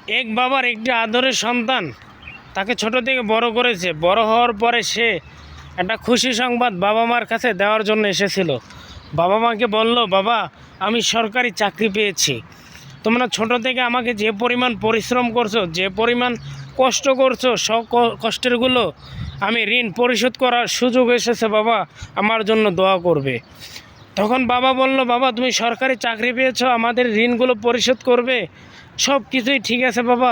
এক বাবার একটি আদরের সন্তান তাকে ছোট থেকে বড় করেছে। বড় হওয়ার পরে সে একটা খুশি সংবাদ বাবা মার কাছে দেওয়ার জন্য এসেছিল। বাবা মাকে বলল, বাবা আমি সরকারি চাকরি পেয়েছি। তোমরা ছোট থেকে আমাকে যে পরিমাণ পরিশ্রম করছো, যে পরিমাণ কষ্ট করছো, সব কষ্টেরগুলো আমি ঋণ পরিশোধ করার সুযোগ এসেছে। বাবা আমার জন্য দোয়া করবে। তখন বাবা বলল, বাবা তুমি সরকারি চাকরি পেয়েছো, আমাদের ঋণগুলো পরিশোধ করবে, সব কিছুই ঠিক আছে বাবা,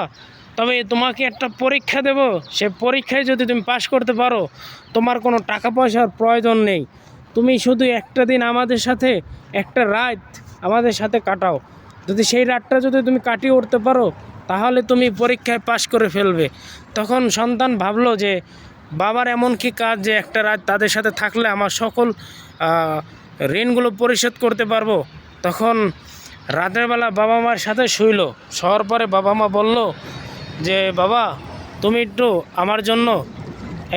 তবে তোমাকে একটা পরীক্ষা দেব। সে পরীক্ষায় যদি তুমি পাশ করতে পারো, তোমার কোনো টাকা পয়সার প্রয়োজন নেই, তুমি শুধু একটা দিন আমাদের সাথে, একটা রাত আমাদের সাথে কাটাও। যদি সেই রাতটা যদি তুমি কাটিয়ে উঠতে পারো, তাহলে তুমি পরীক্ষায় পাশ করে ফেলবে। তখন সন্তান ভাবলো যে বাবার এমন কি কাজ যে একটা রাত তাদের সাথে থাকলে আমার সকল ঋণগুলো পরিশোধ করতে পারবো। তখন রাতের বেলা বাবা মার সাথে শোয়ার পরে বাবা মা বলল যে বাবা তুমি একটু আমার জন্য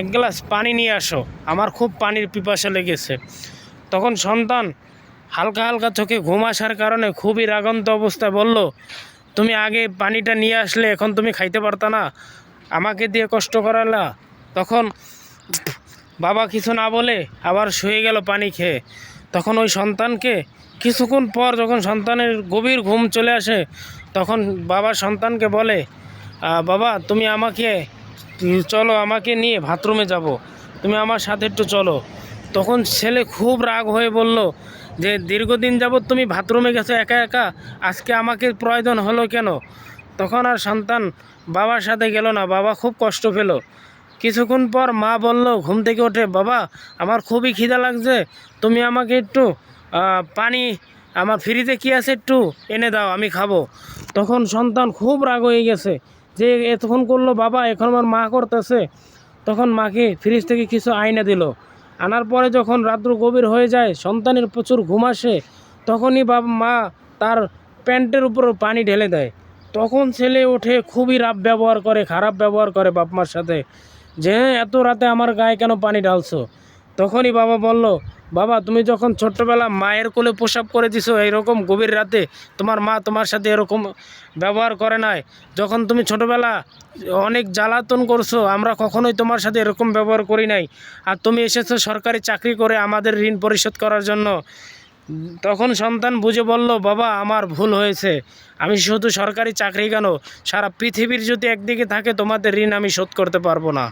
এক গ্লাস পানি নিয়ে আসো, আমার খুব পানির পিপাসা লেগেছে। তখন সন্তান হালকা হালকা চোখে ঘুম আসার কারণে খুবই রাগান্ত অবস্থায় বলল, তুমি আগে পানিটা নিয়ে আসলে, এখন তুমি খাইতে পারতা না, আমাকে দিয়ে কষ্ট করালা। তখন বাবা কিছু না বলে আবার শুয়ে গেল পানি খেয়ে। তখন ওই সন্তানকে কিছুক্ষণ পর যখন সন্তানের গভীর ঘুম চলে আসে, তখন বাবা সন্তানকে বলে, বাবা তুমি আমাকে চলো, আমাকে নিয়ে বাথরুমে যাব, তুমি আমার সাথে একটু চলো। তখন ছেলে খুব রাগ হয়ে বলল যে দীর্ঘদিন যাবৎ তুমি বাথরুমে গেছো একা একা, আজকে আমাকে প্রয়োজন হলো কেন? তখন আর সন্তান বাবার সাথে গেল না। বাবা খুব কষ্ট পেল। কিছুক্ষণ পর মা বলল ঘুম থেকে উঠে, বাবা আমার খুবই খিদা লাগছে, তুমি আমাকে একটু পানি, আমার ফ্রিজে কী আছে একটু এনে দাও, আমি খাবো। তখন সন্তান খুব রাগ হয়ে গেছে যে এতক্ষণ করলো বাবা, এখন আমার মা করতেছে। তখন মাকে ফ্রিজ থেকে কিছু আইনা দিল। আনার পরে যখন রাত্র গভীর হয়ে যায়, সন্তানের প্রচুর ঘুম আসে, তখনই মা তার প্যান্টের উপর পানি ঢেলে দেয়। তখন ছেলে উঠে খুবই খারাপ ব্যবহার করে বাপ মার সাথে, যে এত রাতে আমার গায়ে কেন পানি ঢালছো? তখনই বাবা বলল, বাবা তুমি যখন ছোট্টবেলা মায়ের কোলে প্রসাব করে দিছো, এইরকম গভীর রাতে তোমার মা তোমার সাথে এরকম ব্যবহার করে নাই। যখন তুমি ছোটোবেলা অনেক জ্বালাতন করছো, আমরা কখনোই তোমার সাথে এরকম ব্যবহার করি নাই, আর তুমি এসেছো সরকারি চাকরি করে আমাদের ঋণ পরিশোধ করার জন্য। তখন সন্তান বুঝে বলল, বাবা আমার ভুল হয়েছে, আমি শুধু সরকারি চাকরি কেন, সারা পৃথিবীর যদি একদিকে থাকে তোমাদের ঋণ আমি শোধ করতে পারবো না।